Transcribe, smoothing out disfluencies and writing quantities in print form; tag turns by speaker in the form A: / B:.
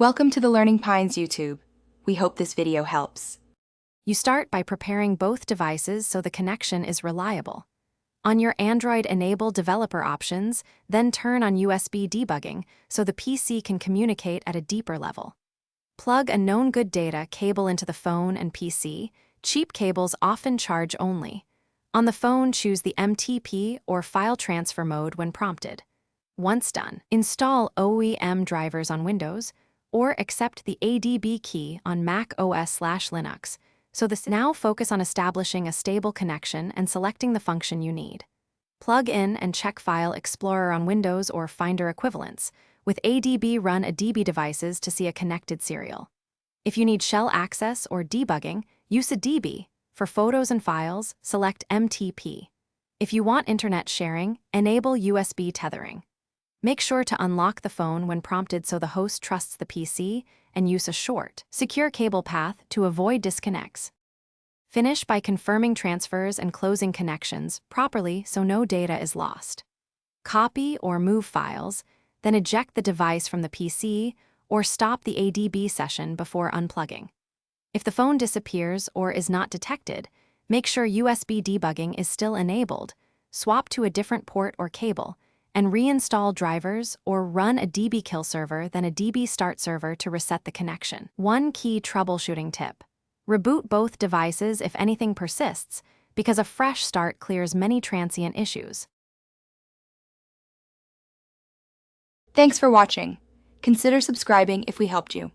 A: Welcome to the Learning Pines YouTube. We hope this video helps.
B: You start by preparing both devices so the connection is reliable. On your Android, enable developer options, then turn on USB debugging so the PC can communicate at a deeper level. Plug a known good data cable into the phone and PC. Cheap cables often charge only. On the phone, choose the MTP or file transfer mode when prompted. Once done, install OEM drivers on Windows or accept the ADB key on Mac OS/Linux. So now focus on establishing a stable connection and selecting the function you need. Plug in and check File Explorer on Windows or Finder equivalents. With ADB, run a DB devices to see a connected serial. If you need shell access or debugging, use a DB. For photos and files, select MTP. If you want internet sharing, enable USB tethering. Make sure to unlock the phone when prompted so the host trusts the PC, and use a short, secure cable path to avoid disconnects. Finish by confirming transfers and closing connections properly so no data is lost. Copy or move files, then eject the device from the PC or stop the ADB session before unplugging. If the phone disappears or is not detected, make sure USB debugging is still enabled, swap to a different port or cable, and reinstall drivers or run a DB kill server then a DB start server to reset the connection. One key troubleshooting tip: reboot both devices if anything persists, because a fresh start clears many transient issues.
A: Thanks for watching. Consider subscribing if we helped you.